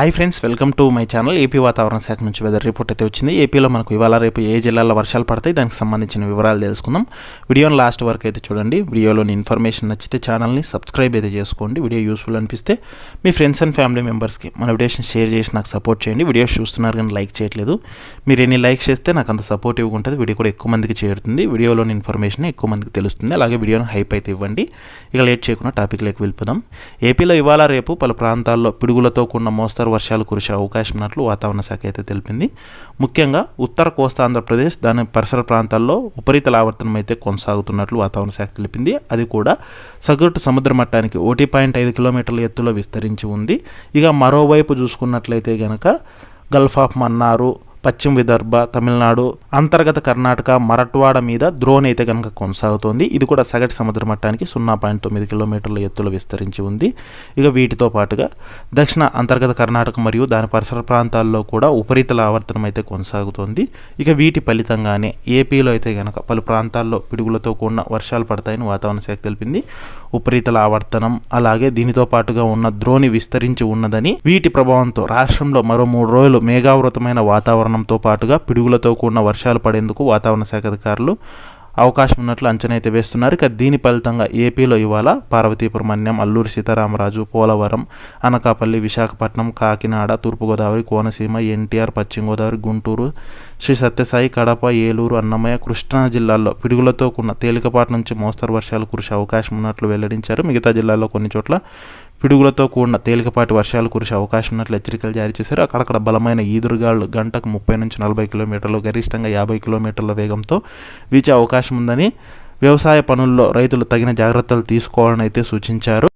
Hi friends, welcome to my channel. AP వాతావరణ శాఖ నుంచి వెదర్ రిపోర్ట్ అయితే వచ్చింది. ఏపీలో మనకు ఇవాళ రేపు ఏ జిల్లాల్లో వర్షాలు పడతాయి, దానికి సంబంధించిన వివరాలు తెలుసుకుందాం. వీడియోని లాస్ట్ వరకు అయితే చూడండి. వీడియోలోని ఇన్ఫర్మేషన్ నచ్చితే ఛానల్ని సబ్స్క్రైబ్ అయితే చేసుకోండి. వీడియో యూస్ఫుల్ అనిపిస్తే మీ ఫ్రెండ్స్ అండ్ ఫ్యామిలీ మెంబర్స్కి మన వీడియోస్ని షేర్ చేసి నాకు సపోర్ట్ చేయండి. వీడియోస్ చూస్తున్నారు కానీ లైక్ చేయట్లేదు. మీరు ఎన్ని లైక్స్ చేస్తే నాకు అంత సపోర్టివ్గా ఉంటుంది. వీడియో కూడా ఎక్కువ మందికి చేరుతుంది. వీడియోలోని ఇన్ఫర్మేషన్ ఎక్కువ మందికి తెలుస్తుంది. అలాగే వీడియోని హైప్ అయితే ఇవ్వండి. ఇక లేట్ చేయకుండా టాపిక్లోకి వెళ్ళిపోదాం. ఏపీలో ఇవాళ రేపు పలు ప్రాంతాల్లో పిడుగులతో కూడిన మోస్తరు వర్షాలు కురిసే అవకాశం ఉన్నట్లు వాతావరణ శాఖ అయితే తెలిపింది. ముఖ్యంగా ఉత్తర కోస్తా ఆంధ్రప్రదేశ్ దాని పరిసర ప్రాంతాల్లో ఉపరితల ఆవర్తనం అయితే కొనసాగుతున్నట్లు వాతావరణ శాఖ తెలిపింది. అది కూడా సగటు సముద్ర మట్టానికి 1.5 కిలోమీటర్ల ఎత్తులో విస్తరించి ఉంది. ఇక మరోవైపు చూసుకున్నట్లయితే గనక గల్ఫ్ ఆఫ్ మన్నార్, పశ్చిమ విదర్భ, తమిళనాడు, అంతర్గత కర్ణాటక, మరట్వాడ మీద ద్రోణి అయితే కనుక కొనసాగుతోంది. ఇది కూడా సగటు సముద్ర మట్టానికి 0.9 కిలోమీటర్ల ఎత్తులో విస్తరించి ఉంది. ఇక వీటితో పాటుగా దక్షిణ అంతర్గత కర్ణాటక మరియు దాని పరిసర ప్రాంతాల్లో కూడా ఉపరితల ఆవర్తనం అయితే కొనసాగుతోంది. ఇక వీటి ఫలితంగానే ఏపీలో అయితే కనుక పలు ప్రాంతాల్లో పిడుగులతో కూడిన వర్షాలు పడతాయని వాతావరణ శాఖ తెలిపింది. ఉపరితల ఆవర్తనం అలాగే దీనితో పాటుగా ఉన్న ద్రోణి విస్తరించి ఉన్నదని, వీటి ప్రభావంతో రాష్ట్రంలో మరో 3 రోజులు మేఘావృతమైన వాతావరణంతో పాటుగా పిడుగులతో కూడిన వర్షాలు పడేందుకు వాతావరణ శాఖ అధికారులు అవకాశం ఉన్నట్లు అంచనా అయితే వేస్తున్నారు. ఇక దీని ఫలితంగా ఏపీలో ఇవాళ పార్వతీపురం, మన్యం, అల్లూరి సీతారామరాజు, పోలవరం, అనకాపల్లి, విశాఖపట్నం, కాకినాడ, తూర్పుగోదావరి, కోనసీమ, ఎన్టీఆర్, పశ్చిమ గోదావరి, గుంటూరు, శ్రీ సత్యసాయి, కడప, ఏలూరు, అన్నమయ్య, కృష్ణా జిల్లాల్లో పిడుగులతో కూడిన తేలికపాటి నుంచి మోస్తరు వర్షాలు కురిసే అవకాశం ఉన్నట్లు వెల్లడించారు. మిగతా జిల్లాల్లో కొన్ని చోట్ల పిడుగులతో కూడిన తేలికపాటి వర్షాలు కురిసే అవకాశం ఉన్నట్లు హెచ్చరికలు జారీ చేశారు. అక్కడక్కడ బలమైన ఈదురుగాలు గంటకు 30 నుంచి 40 కిలోమీటర్లు, గరిష్టంగా 50 కిలోమీటర్ల వేగంతో వీచే అవకాశం ఉందని వ్యవసాయ పనుల్లో రైతులు తగిన జాగ్రత్తలు తీసుకోవాలని అయితే సూచించారు.